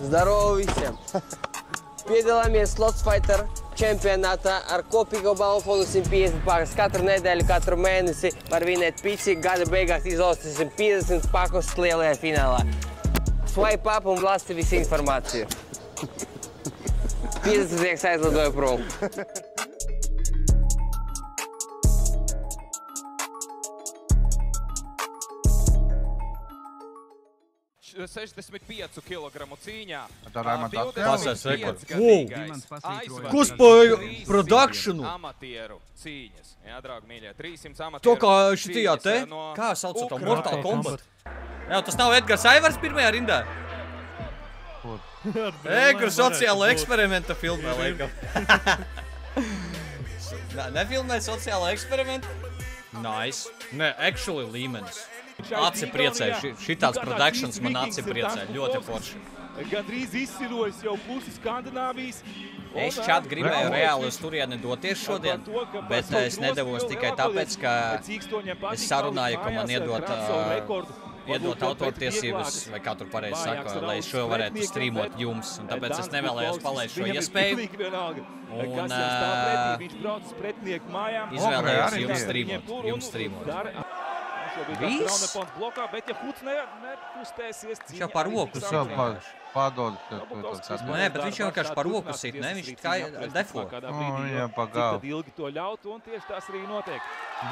Здорово visiem! Piedalāmies Slots Fighter čempionātā ar kopīgo balvu fondu 150 pakas. Katru nedēļu, katru mēnesi var vinēt pici. Gada beigās izlaustīsim 50 pakas lielajā finālā. Swipe up un lasi visu informāciju. 50 aizlidoja prom. 65 kilogramu cīņā. Pasaules rekords. Kas par produkšanu? Amatieru cīņas. Jā, draugi mīļie, 300 amatieru. To kā šitījā te? Kā sauc to Mortal Kombat? Jā, tas nav Edgars Aivars pirmajā rindā? Kur sociāla eksperimenta filmē, laikam. Nefilmē sociāla eksperimenta? Nice. Ne, actually līmenis. Aci priecē, šitāds productions man aci priecē, ļoti forši. Gandrīz izsirojas jau pusi Skandināvijas. Es čāt gribēju reāli uz turieni doties šodien, bet es nedavos tikai tāpēc, ka es sarunāju, ka man iedot autortiesības, vai kā tur pareizi saka, lai es šo varētu streamot jums, un tāpēc es nevēlējos palaist šo iespēju. Un izvēlējos jums streamot. Viss? Viņš jau par roku sit vienkārši. Nē, bet viņš jau vienkārši par roku sit, ne? Viņš kā defo. Viņam pa galvu.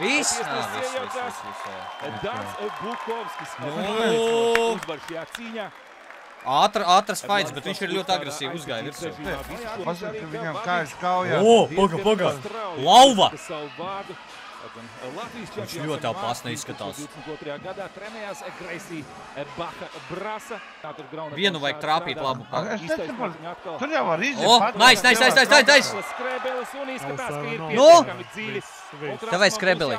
Viss? Ātras fights, bet viņš ir ļoti agresīvi uzgāja virsū. Pasaka, ka viņam kājas kaujā. Paga. Lauva! Viņš ļoti opasni izskatās. Vienu vajag trāpīt labu pagu. Tur jau var iziet. Nice! Nu? Davai skrebeli.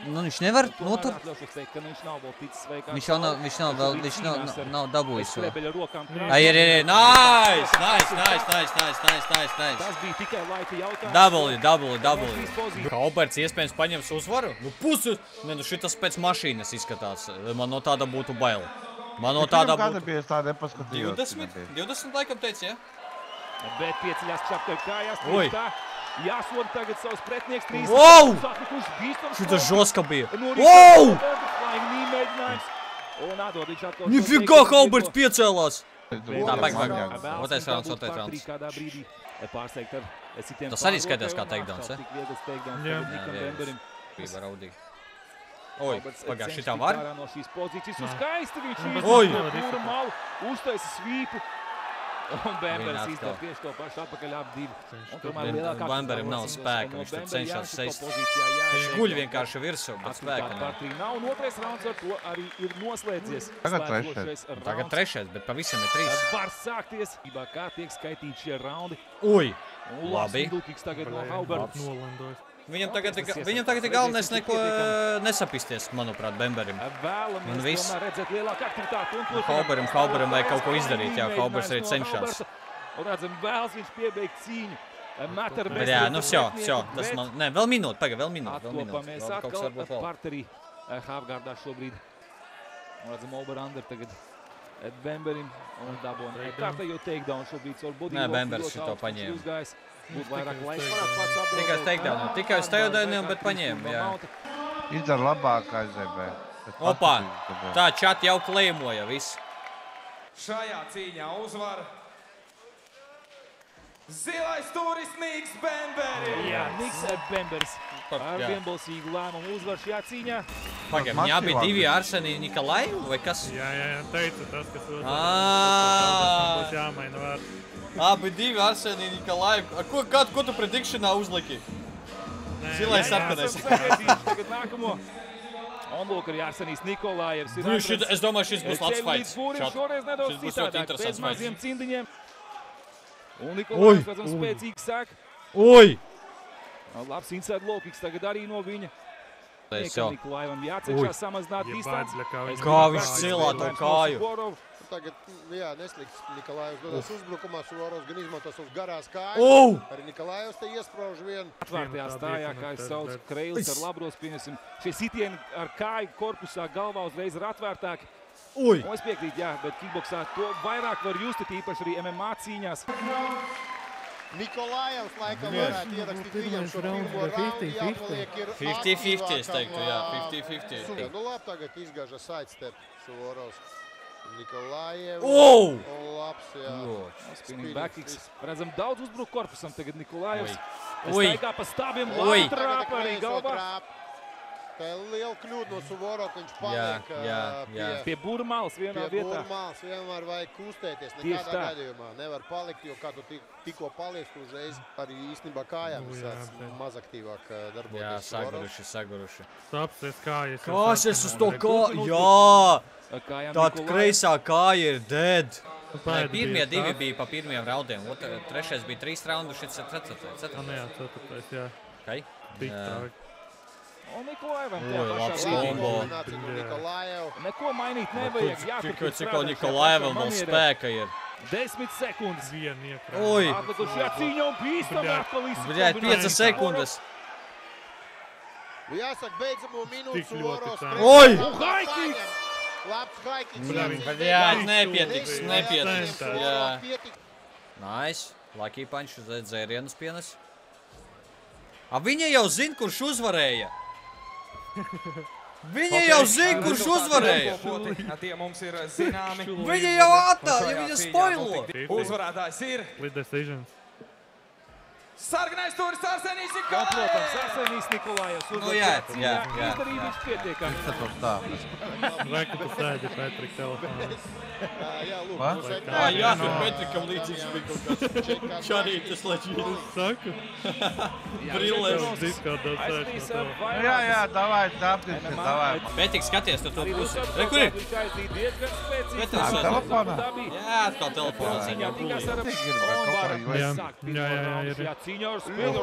Nu, viņš nevar notur. Viņš nav dabūjis vēl. Ai, nice! Double. Hauberts iespējams paņems uzvaru? Nu, pusi! Ne, nu šitas pēc mašīnas izskatās. Man no tāda būtu bail. Man no tāda būtu... 20 laikam teici, ja? Bet pieceļās čapkai kājās. Oi! Jāsod tagad savus pretnieks 3. Wow! Šitas žoska bija. Wow! Nifigā Hauberts piecēlās! Tā, pagaid. Otrais rauns. Tas arī skaitās kā takedowns, ja? Jā. Bija raudīgi. Oi, pagāj, šitā var? Oi! Uztaisa svīpu. Un Bemberis izdara tieši to pašu atpakaļ ap 2. Bemberim nav spēka, viņš tur cenšas seist. Viņš guļ vienkārši virsū, bet spēka nav. Un otrais rauns ar to arī ir noslēdzies. Tagad trešais, bet pavisam ir 3. Var sākties, kā tiek skaitīti šie raundi. Ui, labi. Tagad no Hauberts. Viņam tagad ir galvenais neko nesapisties, manuprāt, Bemberim. Un viss. Hauberim vajag kaut ko izdarīt, jā, Hauberts arī cenšas. Un redzam, vēlas viņš piebeigt cīņu. Bet jā, nu vsjo, tas man... Nē, vēl minūte, pagaid, vēl minūte. Atkopamies atkal parterī Havgārdā šobrīd. Un redzam, Oberander tagad Bemberim un dabona. Kārtējo takedown šobrīd caur body. Nē, Bembers šito paņēma. Būtu vairāk laiks varētu pats apdot. Tikai takedown, tikai uz takedowniem, bet paņēma, jā. Izdara labāk AZB. Opā, tā čat jau kleimoja, viss. Šajā cīņā uzvar zilais turis Niks Bemberis. Jā, Niks Bemberis. Ar vienbalsīgu lēmumu uzvar šajā cīņā. Pagaid, viņi abi divi Arsenī Nikolaivu, vai kas? Jā, teicu tas, kas uzvar. Būs jāmaina vārds. Abi divi Arsenī Nikolaivu. Ko tu predikšanā uzliki? Zilais sarkanais. Tagad nākamo. Un lūk arī Arsenijs Nikolājevs. Es domāju, šis būs labs fights. Šoreiz nedaudz Šis būs ļoti citādāk. interesants Pēc maziem fights. cindiņiem. Un Nikolājevs, redzam, spēcīgi sāk. Oi! Labs inside low kicks tagad arī no viņa. Nikolājevam jācenšās samazināt distanci. Kā viņš cilā to kāju. tagad, jā, neslikts Nikolājevs dodas uzbrukumā, Suvorovs gan izmanto savus garās kājas. Arī Nikolājevs te iesprauž vienu. Atvērtajā stājā, kā es saucu, Kreilis ar labros, pieņemsim. Šie sitieni ar kāju korpusā galvā uzreiz ir atvērtāki. Un es piekrītu, jā, bet kickboksā to vairāk var just, īpaši arī MMA cīņās. Nikolājevs laikam varētu ierakstīt viņam šo pirmo raundu, jāpaliek ir 50-50, es teiktu, jā, 50-50. Nu labi, tagad izgāža sidestep Suvorovs. Nikolājevs. Labs, jā. Spinning back kicks. Redzam daudz uzbruku korpusam, tagad Nikolājevs. Staigā pa stābiem, labi trāpa arī galvā. Tā ir liela kļūda no Suvorova, ka viņš paliek pie burmāls vienā vietā. Pie burmāls vienmēr vajag kustēties, nekādā gadījumā. Nevar palikt, jo kā tu tikko paliec, tu uzreiz arī īstenībā kājām sāc mazaktīvāk darboties. Jā, saguruši. Tāpēc kājas. Kas es uz to kāju? Jā! Tāda kreisā kāja ir dead. Pirmie divi bija pa pirmiem raundiem, trešais bija 3 raundu, šis ir 4. Jā, 4. jā. Kai? Tik trāk. Un Nikolājevam labs kombo. Neko mainīt nevajag. Cik Nikolājevam vēl spēka ir? 10 sekundes. Vienu iekrāt. Atlikušajā cīņā un bīstam atkal Bļēt, 5 sekundes. Jāsaka, beidzamo minūtu Suvorovs. Un high-kicks! Labs high-kicks. Bļēt, nepietiks. Nice. Lucky punch uz dzērienus pienes. Viņa jau zina, kurš uzvarēja. Viņa jau zina, kurš uzvarēja. Tie mums ir zināmi. Viņa jau attāja, viņa spoilo. Uzvarētājs ir Split decision. sarganais turis Arsenijs Protams, Arsenijs Nikolājevs. Nu jā. Izdarīja viņš pietiekami. Vai, ka tu sēdi Petrik telefonā? Jā, lūk. Jā, Petrikam līdzīgs bija kaut kāds čarītis leģītis. Saku? Brillēs. Diskārdā sēž no tev. Jā, davai, tāpēc, davai. Petrik, skaties, tu to pusi. Re, kur ir? Viņš aizdīja diezgan spēcīgi. Petrik, telefonā? Jā, atkal telefonā. Cīņā tikās ar Jā, cīņā ar spēļu.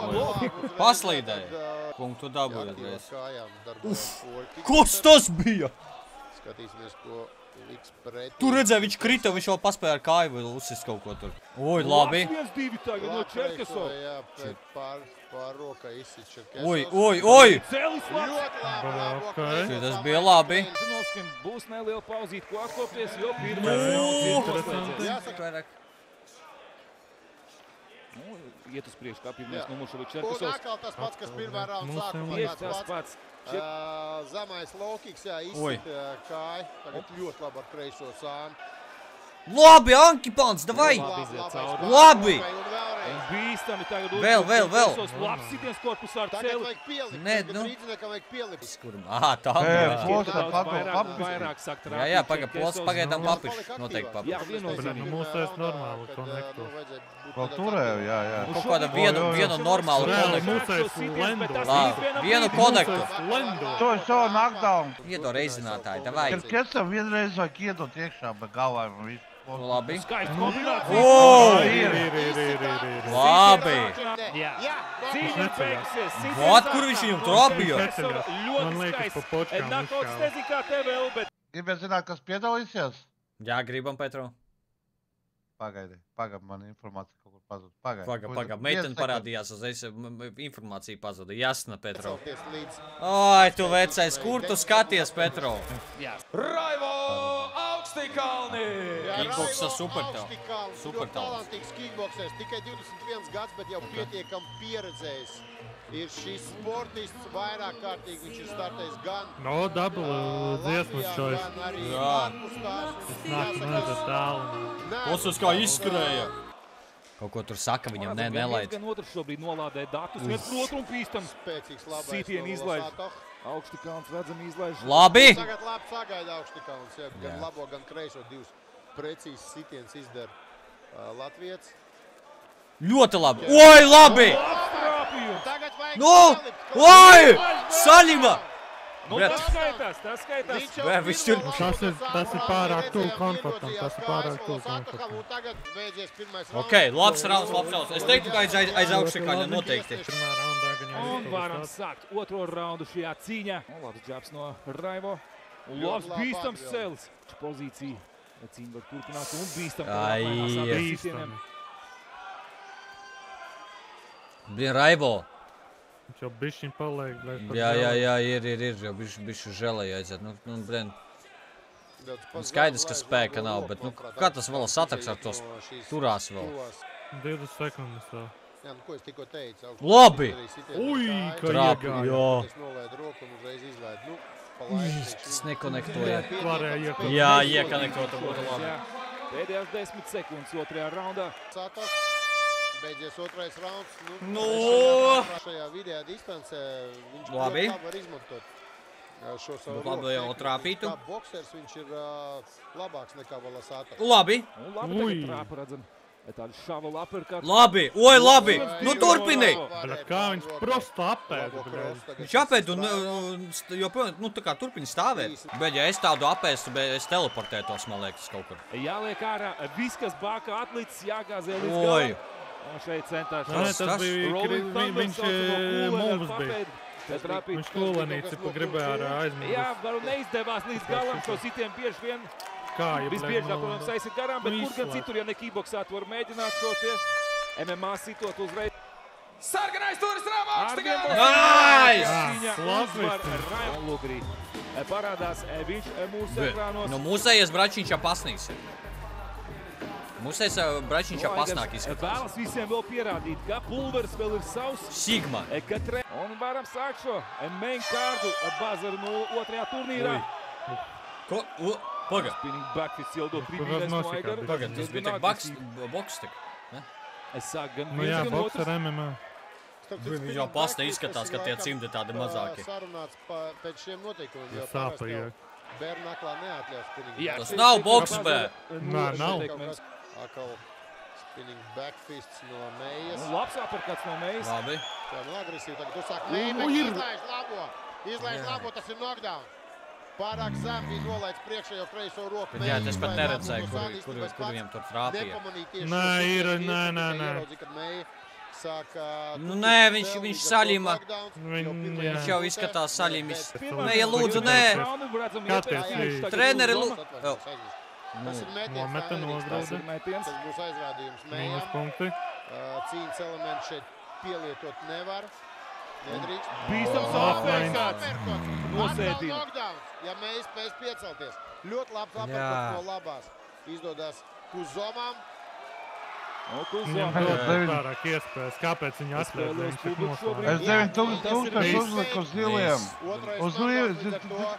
Paslīdēja. Kungu tu dabūji uzreiz. Kas tas bija? Skatīsimies, ko liks pretī. Tu redzēji, viņš krita, viņš vēl paspēja ar kāju vēl uzsist kaut ko tur. Oi, labi. 1-2 tagad no Čerkesova. Jā, pār roka izsit Čerkesovs. Oi! Celis labs. Okay. Tas bija labi. Zinovskim būs neliela pauzīt, ko atkopties, jo pirmais rauns ir noslēdzies. Jāsaka, Iet uz priekšu, kā pirmais numurs šobrīd un Čerkesovs. atkal tas pats, kas pirmā raunda sākumā. Tieši tas pats. Zemais lokiks, jā, izsit kāju. Tagad ļoti labi ar kreiso sānu. Labi, Ankipants, davai! Labi! Un bīstami tagad Vēl. Labs sitiens korpusā ar Tagad celi. vajag pielikt. Nē, Tagad nu. rīdzinēkam vajag pielikt. Tā bija. Vairāk sakt Jā, pagaidām papiš. Noteikti papiš. Jā, viennozīmīgi. Nu, mūs tas normāli konektu. Vēl turēju, jā. Kaut kāda vienu normālu konektu. Mūsais lendo. Labi, vienu konektu. Lendo. To knockdown. Iedo reizinātāji, davai. Kad Kesam vienreiz vajag iedot iekšā, bet galvā un visu. Labi. Skaisti kombinācija. Labi. Jā. Cīņa beigsies. Vat, kur viņš viņam trāpīja? Man liekas, pa počkām Nakauts izšāva. nezinu, kā tev vēl, bet... Gribiet zināt, kas piedalīsies? Jā, gribam, Petro. Pagaidi, man informācija kaut kur pazuda. Paga. Meitene parādījās uzreiz, informācija pazuda. Jasna, Petro. Celties līdz. Ai, tu vecais, kur tu skaties, Petro? Raivo Augstikalni! Kickboksa supertāls. Ļoti talantīgs kickboksers, tikai 21 gads, bet jau pietiekam pieredzējis. Ir šis sportists vairāk kārtīgi, viņš ir startējis gan No, double dziesmas šois. gan arī Jā. ārpus tās. Nāk mazliet tālu. Klausos, kā izskrēja. Kaut ko tur saka, viņam nelaid. Gan otrs šobrīd nolādē datus, viens otru un pīstam. Spēcīgs labais. Sitienu izlaiž. Augstikalns redzam izlaiž. Labi. Tagad labi sagaida Augstikalns, jā, gan labo, gan kreiso divus precīzes sitiens izdara Latvijas. Ļoti labi. Oi, labi. Tagad vajag Nu, oi, saļima. Nu, Bret. tas skaitās. Viņš tur... Tas ir pārāk tuvu konfliktam, tas ir pārāk tuvu konfliktam. Tagad beidzies pirmais Ok, labs rauns. Es teiktu, ka aiz augšakaļa noteikti. Pirmā raundā gan jau Un varam sākt otro raundu šajā cīņā. Labs džabs no Raivo. Un labs bīstams celis. Pozīcija Cīņa var turpināt un bīstam. Bīstami. Bija Raivo. Viņš jau bišķiņ paliek. Jā, ir, jau bišķi žēlēja aiziet. Nu, bren. Skaidrs, ka spēka nav, bet nu, kā tas vēl sataks ar tos turās vēl? 20 sekundes vēl. Jā, nu, ko es tikko teicu? Labi! Ui, kā Trapi, iegāja. jā. Es nolaidu roku un uzreiz izlaidu. Nu, pa laiku. Tas nekonektoja. Varēja iekonekt. Jā, iekonektota būtu labi. Pēdējās 10 sekundes otrajā raundā. Sātos. Beidzies otrais rauns. Nu! Šajā vidējā distancē viņš Labi. ļoti labi var izmantot šo savu Labi, roku jau tehniku. trāpītu. Kā boksers viņš ir labāks nekā Valasatos. Labi! Labi, tagad trāpa redzam. Tāda šava laperkārt. Labi! Oi, labi! Nu turpini! Bet kā viņš prosto apēda, bļaļ. Viņš apēd un joprojām, nu tā kā turpini stāvēt. Bet ja es tādu apēstu, es teleportētos, man liekas, kaut kur. Jāliek ārā viss, kas bākā atlicis, jāgāzē līdz Oi! galam. Un šeit centās. Nē, tas bija, viņš mums bija. Viņš kolenīci pa gribēja ar aizmūgus. Jā, varu neizdevās līdz galam, šo sitiem bieži vien. Kāja, Visbiežāk, protams, aiziet garām, bet kur gan citur, ja ne kīboksāt, var mēģināt šo tie MMA sitot uzreiz. Sarganais turis Rāvāks tagad! Nice! Uzvar Raimon Lugrī. Parādās viņš mūsu ekrānos. Nu mūsējies Bračiņš pasnīs. Mūsējies Bračiņš pasnāk izskatās. Vēlas visiem vēl pierādīt, ka pulvers vēl ir savs. Sigma. Un varam sākt šo main kārdu bazaru no otrajā turnīrā. Ko? Paga. Spinning backfist ieldo tribīnēs no Aigara. Paga, tas bija tak boks tik. Es sāku gan Nu jā, boks ar MMA. Viņš jau pasne izskatās, ka tie cimdi tādi mazāki. Sarunāts pēc šiem noteikumiem. jo Sāpajāk. parasti Bērnaklā neatļaus spinning Jā, Tas nav boks, bē. Nē, nav. Atkal spinning backfists no Meijas. Labs aperkats no Meijas. Labi. Tā nu agresīvi tagad uzsāk Meija, bet izlaiž labo. Izlaiž labo, tas ir knockdown. Pārāk zem bija nolaids priekšējo kreiso roku. Bet jā, es pat neredzēju, kur viņam tur trāpīja. Nē, ir, nē. Nu nē, viņš saļima. Viņš jau izskatās saļimis. Nē, ja lūdzu, nē. Treneri, lūdzu. Tas ir Nometa nograuda. Tas būs aizrādījums Mīnus Mējam. punkti. Cīņas elementi šeit pielietot nevar. Nedrīkst. Bīstams aperkats. Nosēdina. Knockdowns, ja Meija spēs piecelties. Ļoti labs aperkats no labās. Izdodas Kuzomam. Viņam dod pārāk iespējas. Kāpēc viņi atspēja? Viņš tik noslēdz. Es 9000 uzliku uz ziliem. Uz ziliem,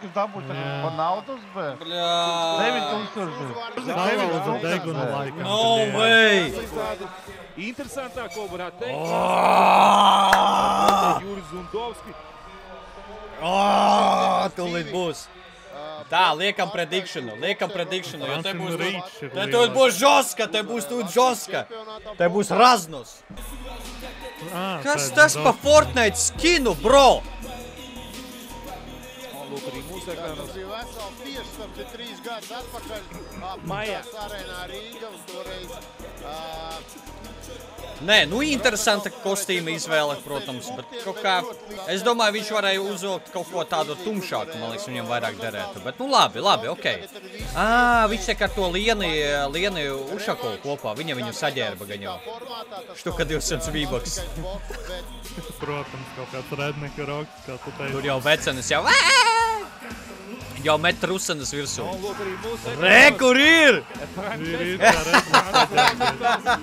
kas dabūt pa naudas, bet 9000. Salauza degunu laikam. No way! Interesantāko varētu teikt. Juris Zundovski. Tūlīt būs. Tā, liekam predikšanu, jo te būs žoska, te būs tūt žoska. Te būs raznus. Kas tas pa Fortnite skinu, bro? Lūk, arī mūsu ekrānos. Tas ir veseli tieši 3 gadus atpakaļ. Maijā. Arēnā Rīga un toreiz Nē, nu interesanta kostīma izvēle, protams, bet kaut kā, es domāju, viņš varēja uzvilkt kaut ko tādu tumšāku, man liekas, viņam vairāk derētu, bet nu labi, okei. Viņš tiek ar to Lieni Ušakovu kopā, viņu saģērba gan jau. Štuka 200 V-Bucks. Protams, kaut kāds redneku roks, kā tu teici. Tur jau vecenis jau met rusenes virsū. Lūk, arī mūsu Re, kur ir? Ir tā redneku.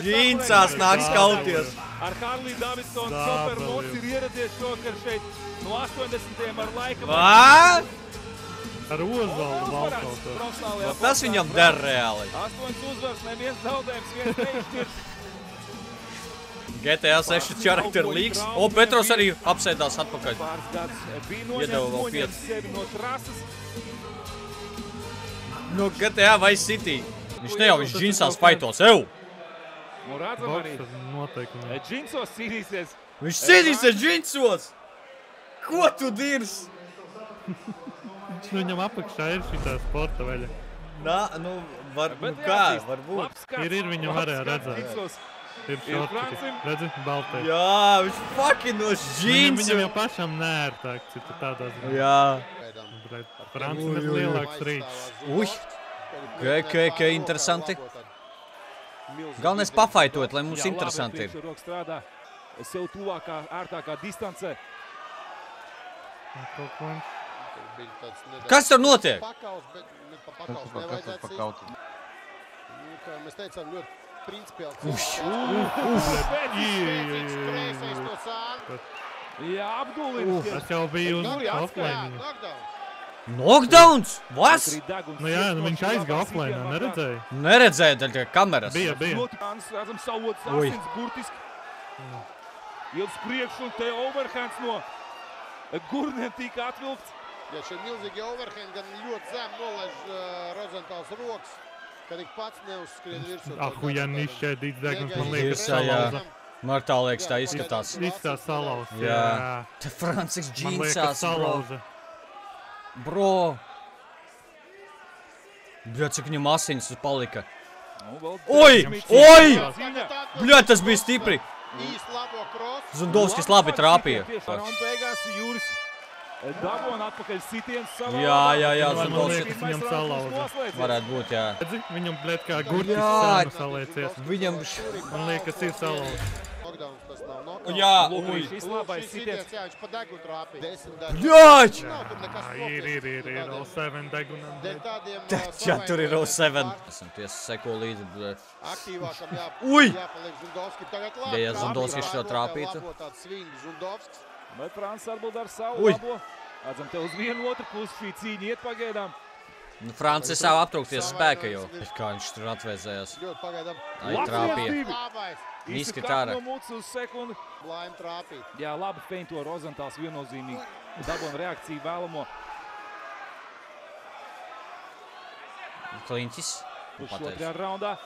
Džīnsās nāks kauties. Ar Harley Davidson supermods ir ieradies šokar šeit no 80. ar laikam. Ar Ozoldu valkautos. Tas viņam der reāli. 8 uzvars, neviens zaudējums, viens neizšķirs. GTA 6 Character Leagues. O, Petros arī apsēdās atpakaļ. Pāris gads bija Iedeva vēl noņemts 5. sevi no trases. No GTA Vice City. Viņš ne jau, viņš džinsās faitos, ev! Un redzam arī, Boks ar noteikumiem. džinsos cīnīsies. Viņš cīnīsies džinsos! Ko tu dirs? Viņam apakšā ir šitā sporta veļa. Nā, nu, Bet kā, jāatzīst, varbūt. labs skats. Ir, viņam Labs varēja skats redzēt. džinsos. Ir šorti. Redzi, baltai. Jā, viņš fucking no žīns. Viņam jau pašam neērtāk, cik tādā ziņā. Jā. Francis ir lielāks rīks. Uj, ka interesanti. Galvenais pafaitot, lai mums interesanti ir. Sev tuvākā, ērtākā distancē. Kas tur notiek? Mēs teicām, ļoti principiāli. Jā, apdulina. Tas jau bija uz offline. Knockdowns? Vas? Nu jā, viņš aizgāja offline, neredzēja? Neredzēja, daļ kameras. Bija. Redzam savotas asins burtiski. Ilgs priekš un te overhands no Gurniem tika atvilkts. Ja šie milzīgi overhand gan ļoti zem nolaiž Rozentāls rokas, kad ik pats neuzskrien virsū. Ahujan izšķēdīts degums, man liekas, salauza. Man tā liekas, tā izskatās. Izskatās salauza, jā. Te Francis Man džīnsās, liekas, salauza. Bro. Bļa, cik viņam asinis palika. Oi! Bļa, tas bija stipri. Zundovskis labi trāpīja. Raunda beigās Jūris dabona atpakaļ sitiens savā. Jā, Man Zundovskis. liekas, viņam salauza. Varētu būt, jā. Viņam, bļet, kā gurķis sēnu saliecies. Viņam... Man liekas, ir salauza. Jā, Lūk, šis labais sitiens. Viņš pa degu trāpīja. Bļač! Ir, 07 degunam. Jā, tur ir 07. Esam tiesa seko līdzi, bļa. Aktīvākam Ui! jāpaliek Zundovski. Tagad labi. Ja Zundovskis šo trāpītu. Labo tāds swing Zundovskis. Bet Frants varbūt ar savu Ui. labo. Redzam, te uz vienu otru pusi šī cīņa iet pagaidām. Francis savu aptrūkties spēka jau. Kā viņš tur atvēzējās. Ļoti pagaidām. Ai, trāpīja. Labais. Izskat ārā. No mucas uz sekundi. Laim trāpīt. Jā, labi feinto Rozentāls viennozīmīgi. Dabona reakciju vēlamo. Kliņķis. Otrajā raundā.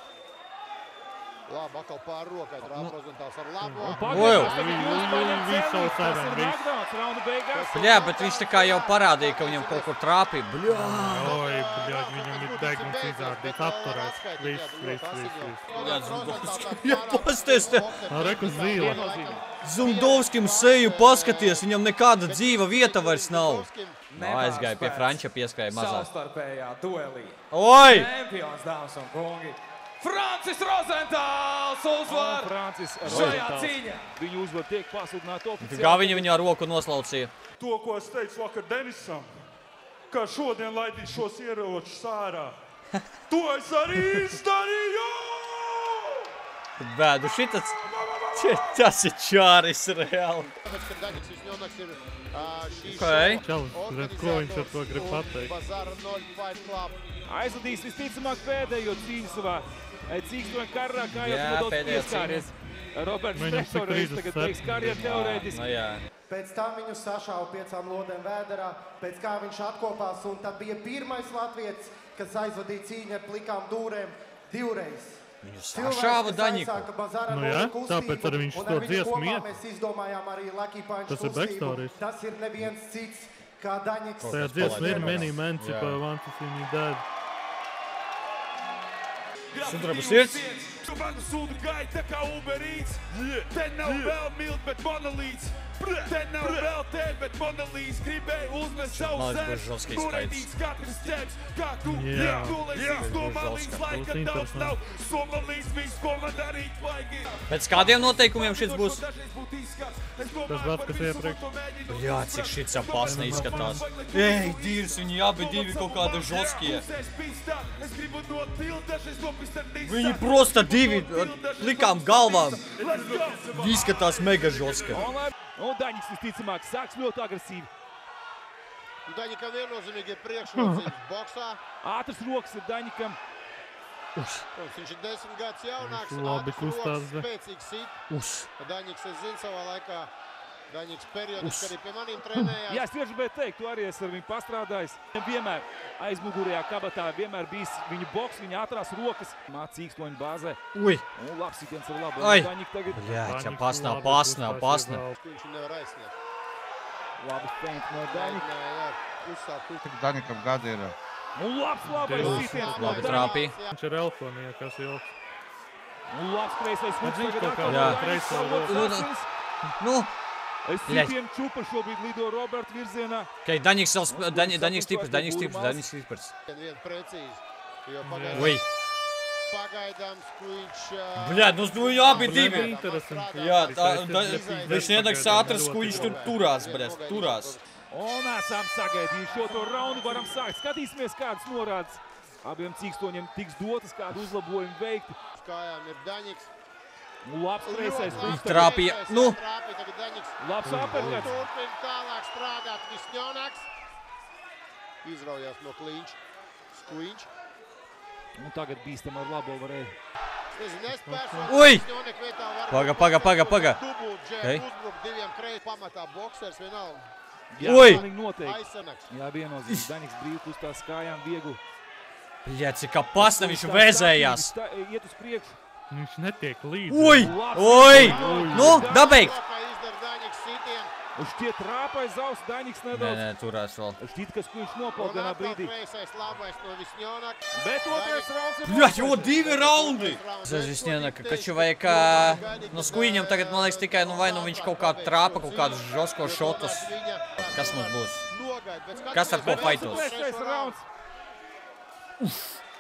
Labi, atkal pār rokai trāp Rozentāls ar labo. Jā, bet viņš tā kā jau parādīja, ka viņam kaut kur trāpīja. Bļā! Oi, bļaļ, viņam ir degums izārdīts, apturēts. Viss. Jā, pasties te! Reku zīle. Zundovskim seju paskaties, viņam nekāda dzīva vieta vairs nav. Aizgāja pie Franča, pieskrēja mazā. Savstarpējā duelī. Oi! Čempions, dāmas un kungi. Francis Rozentāls uzvar šajā cīņā. Viņu uzvar tiek pasludināta oficiāli. Kā viņa ar roku noslaucīja? To, ko es teicu vakar Denisam, ka šodien laidīs šos ieročus ārā. To es arī izdarīju! Bēdu, tas ir čāris reāli. Čalis, ko viņš ar to grib pateikt? Aizvadīs visticamāk pēdējo cīņu savā cīkstoņa karā, kā jau nedaudz pieskāries. Roberts Trešoreiz tagad beigs karjeru teorētiski. Pēc tam viņu sašāva 5 lodēm vēderā, pēc kā viņš atkopās, un tad bija pirmais latvietis, kas aizvadīja cīņu ar plikām dūrēm 2 reizes. Viņu sašāva Daņiku. Nu jā, tāpēc arī viņš to dziesmu iet. Mēs izdomājām arī Lucky Punch Tas ir backstories. Tas ir neviens cits, kā Daņiks. Tajā dziesma ir Many Men, cipa Want to See Me Dead. Sudraba sirds. Tu manu sūdu gaita kā Uber Eats. Te nav vēl milk, bet monolīts. Te nav vēl te, bet monolīts. Gribēju uzmest savu zērs. Noredīts katrs ķēps, kā tu liekūlēsīs. Somalīs laika daudz nav. Somalīs viss, ko man darīt vajag. Pēc kādiem noteikumiem šis būs? Tas pats, kas iepriekš. Jā, cik šits apasni izskatās. Ej, dīrs, viņi abi divi kaut kādi žoskie. Viņi prosta divi ar plikām galvām. Izskatās mega žoska. Un Daņiks visticamāk sāks ļoti agresīvi. Daņikam viennozīmīgi ir priekšrocības boksā. Ātras rokas ir Daņikam. Viņš ir 10 gadus jaunāks, Labi ātras kustās, rokas, spēcīgs sit. Daņiks, es zinu savā laikā, Daņiks periodiski arī pie maniem trenējās. Jā, es tieši gribēju teikt, tu arī esi ar viņu pastrādājis. Vienmēr aizmugurējā kabatā, vienmēr bijis viņu boks, viņa ātrās rokas. Cīkstoņa bāzē. Ui! Un labs sitiens ar labu. Ai! Daņik tagad. Jā, pasnā. Viņš nevar aizsniegt. Labi feint no Daņika. Jā, uzsāk tu. Daņikam gadi ir. Un labais sitiens no Labi trāpīja. Viņš ir elfonija, kas ilgs. Labs kreisais hooks tagad atkal. Nu. Sitien čupa šobrīd lido Roberta virzienā. Daņiks stiprs. Vien precīzi, jo pagaidām Skuiņš... Bļad, nu viņi abi divi. Jā, viņš nedags ātras, Skuiņš tur turās, bļad, turās. Un esam sagaidījuši šo to raundu, varam sākt. Skatīsimies, kādas norādes abiem cīkstoņiem tiks dotas, kādu uzlabojumu veikti. Kājām ir Daņiks. Labs kreisais. Trāpīja, nu. Labs aperkats. Turpin tālāk strādāt Visņonaks. Izraujās no kliņš. Skuiņš. Un tagad bīstam ar labo varēja. Ui! Paga. Uzbruk diviem kreis pamatā boksers vienalga. Ui! Jā, viennozīmīgi. Daņiks brīvi kustās kājām viegli. Bļad, cik kā pasna viņš vēzējās. Iet uz priekšu. Viņš netiek līdzi. Ui! Nu, dabeig! Šķiet rāpais zaus, Daņiks nedaudz. Nē, turās vēl. Šķiet, ka Skuiņš nopeld vienā brīdī. Bet otrais rauns ir... Bļad, jo 2 raundi! Tas Visņonaka, kaču vajag, no Skuiņam tagad, man liekas, tikai, vai nu viņš kaut kā trāpa, kaut kādus žosko šotus. Kas mums būs? Kas ar ko faitos? Trešais rauns.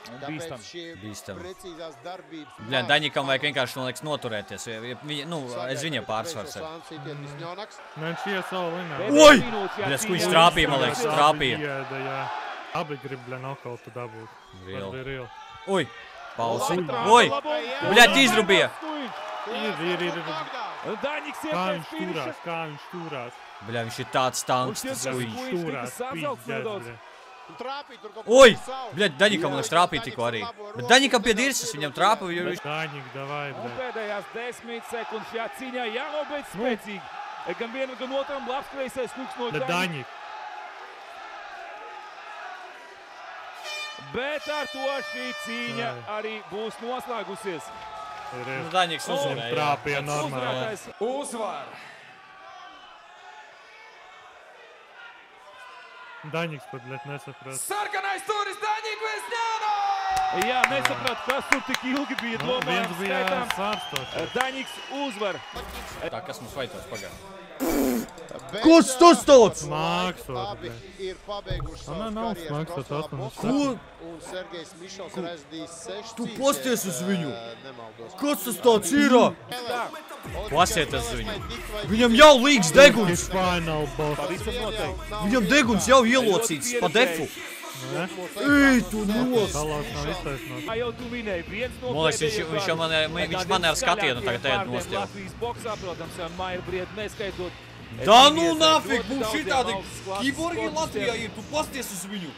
Bīstam. Bļad, Daņikam vajag vienkārši, man liekas, noturēties. Nu, es viņam pārsvars ar. Viņš ies savu linā. Ui! Bļad, Skuiņš trāpīja, man liekas, trāpīja. Abi grib, bļad, nokautu dabūt. Real. Ui! Pausi. Ui! Bļad, izrubīja! Ir. Daņiks iepēc finiša. Kā viņš turās. Bļad, viņš ir tāds tanks, tas Skuiņš. Turās, pīdz, Ui! Bļad, Daņikam liekas trāpīja tikko arī. Bet Daņikam pie dirsas, viņam trāpa, jo viņš... Daņik, davai, Un bļad. pēdējās 10 sekundes šajā cīņā jānobeidz spēcīgi. Gan vienam, gan otram labs kreisais hooks no Daņik. Bet ar to šī cīņa arī būs noslēgusies. Daņiks uzvarēja. Trāpīja normāli. Uzvar! Daņiks pat, bļad, nesaprast. Sarkanais turis Daņik Visņonā! Jā, nesaprat, kas tur tik ilgi bija domājams. Viens bija sārstošs. Daņiks uzvar. Tā, kas mums faitos pagā? Kas tas tāds? Abi ir pabeiguši savas karjeras profesionālā boksā. Un Sergejs Mišels ir aizdījis 6 Tu posties uz viņu! Kas tas tāds ir? Pasieties uz viņu! Viņam jau līgs deguns! Viņam deguns jau ielocīts pa defu! Ej, tu nos! Talās nav iztaisnot. Jau tu minēji, viens no Man liekas, viņš man ar skatienu tagad ēd nost jau. Latvijas boksā, protams, Maija Brieda neskaitot. Da nu nafik, mums šitādi kiborgi Latvijā ir, tu pasties uz viņu!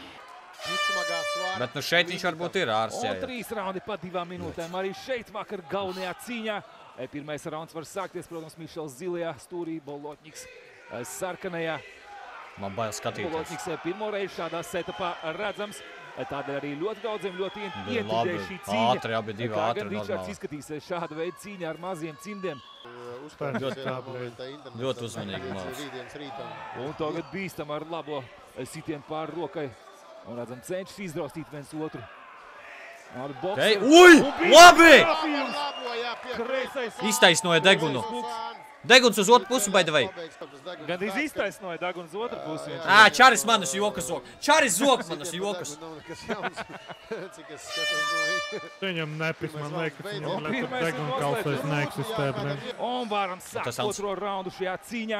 Bet nu šeit viņš varbūt ir ārsts, jā. Un 3 raundi pa 2 minūtēm. Arī šeit vakar galvenajā cīņā. Pirmais rauns var sākties, protams, Mišels zilajā stūrī, Bolotņiks sarkanajā. Man bail skatīties. Bolotņiks pirmo reizi šādā setupā redzams. Tādēļ arī ļoti daudziem ļoti ientidēja šī cīņa. Ātri, abi divi ātri, Kā gan Ričards normāli. izskatīsies šāda veida cīņa ar maziem cimdiem. Ļoti uzmanīgi māc. Un tagad bīstam ar labo sitienu pāri rokai. Un redzam, cenšas izraustīt viens otru. Ui! Labi! Kreisais Iztaisnoja degunu. Deguns uz otru pusi, by the way. Gandrīz iztaisnoja deguns uz otru pusi. Čaris manas jokas zog. Čaris zog manas jokas. Viņam nepis, man liekas, viņam liekas, deguna kalsais neeksistē. Un varam sākt otro raundu šajā cīņā.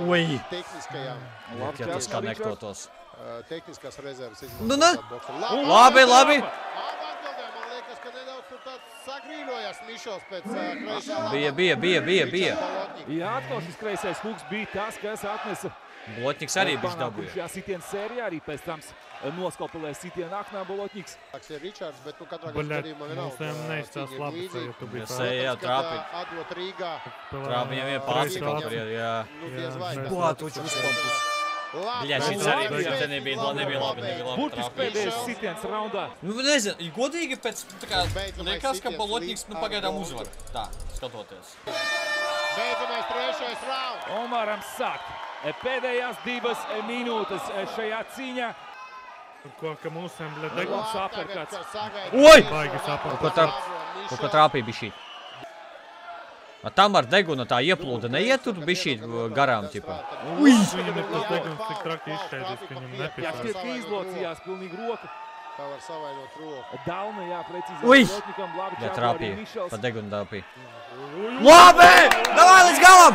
Ui! Tehniskajām. Ja tas kā nektotos. Tehniskās rezerves Nu, ne? izmantot. Labi! Man liekas, ka nedaudz tur tāds sagrīļojās Mišels pēc kreisā. Bija. Jā, atkal šis kreisais hooks bija tas, kas atnesa Bolotņiks arī bišķi dabūja. šajā sitienu sērijā, arī pēc tam noskopelē sitienu aknā Bolotņiks. Ir Ričards, bet katrā gadījumā Mums neizstās labi, ja tu biji Jā, trāpīja. Atdot Rīgā. Trāpīja viņam vien pārsi kaut kur, jā. Bā, tu uzpampus. Bļa, šis arī te nebija labi Burtiski pēdējais sitiens raundā. Nu, nezinu, godīgi pēc, tā kā, liekas, ka Bolotņiks, pagaidām uzvar. Tā, skatoties. Beidzamais trešais rauns. Un varam sākt. Pēdējās 2 minūtes šajā cīņā. Ko, ka mūsiem, bļa, deguns Labs aperkats. Oi! Baigas Ko aperkats. tā? Kaut ko trāpīja bišķīt. Tam ar deguna tā ieplūda neiet tur bišķīt garām, ķipā. Ui! Viņam ir tas deguns tik traki izšķēdis, ka viņam nepisās. Jā, šķiet, ka izlocījās pilnīgi roku. Tā var savainot roku. Dauna, jā, precīzi. Ui! Jā, trāpīja. Pa degunu trāpīja. Labi! Davai līdz galam!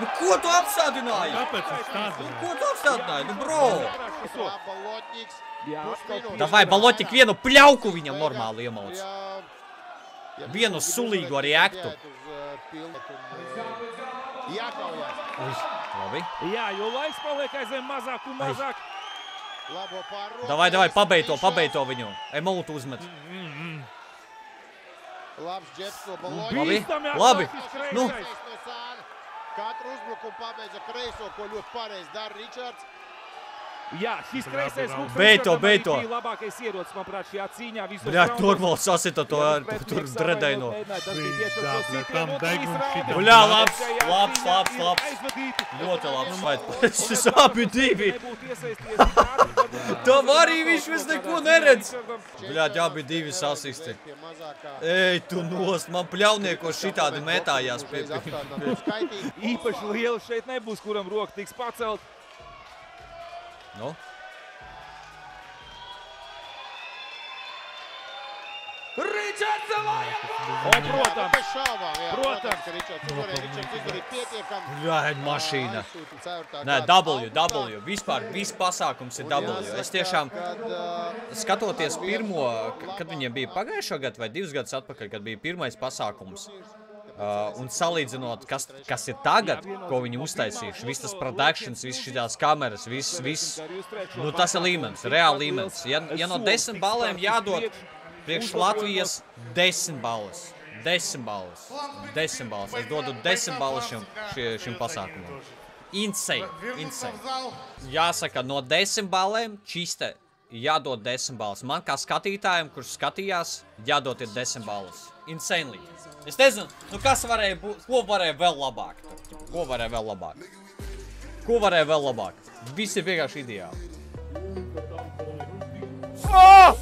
Nu, ko tu apstādināji? Kāpēc viņš stādināja? Ko tu apstādināji? Nu, bro! Balotņiks. Davai, Balotņik vienu pļauku viņam normāli iemauc. Vienu sulīgu ar jēktu. Labi. Jā, jo laiks paliek aizvien mazāk un mazāk. Davai, pabeidz to viņu. Emultu uzmet. Labs džeps no Labi, Balotņiks. labi. Nu. Katru uzbrukumu pabeidza kreiso, ko ļoti pareizi dara Ričards. Jā, šis kreisais hooks Beito. bija labākais ierocis, manuprāt, šajā cīņā. Bļā, normāli sasita to tur dredēno. Bļā, labs. Ļoti labs fight. Šis abi divi. Tam arī viņš vis neko neredz. Bļā, abi divi sasisti. Ej, tu nost, man pļaunieko šitādi metājās pie. Īpaši liela šeit nebūs, kuram roka tiks pacelt. Nu? Ričards Zelājam! Protams, Protams, ka Ričards izdarīja pietiekami. Jā, mašīna. Nē, W. Vispār, viss pasākums ir W. Es tiešām, skatoties pirmo, kad viņiem bija pagājušo gadu vai 2 gadus atpakaļ, kad bija pirmais pasākums, un salīdzinot, kas ir tagad, ko viņi uztaisījuši, viss tas productions, viss šitās kameras, viss, nu tas ir līmenis, reāli līmenis. Ja no 10 balēm jādod priekš Latvijas 10 balles. 10 balles. 10 balles. Es dodu 10 balles šim pasākumam. Insane. Jāsaka, no 10 balēm čiste jādod 10 balles. Man kā skatītājiem, kurš skatījās, jādod ir 10 balles. Insanely. Es nezinu, nu kas varēja būt, ko varēja vēl labāk? Ko varēja vēl labāk? Viss ir vienkārši ideāli. Oh!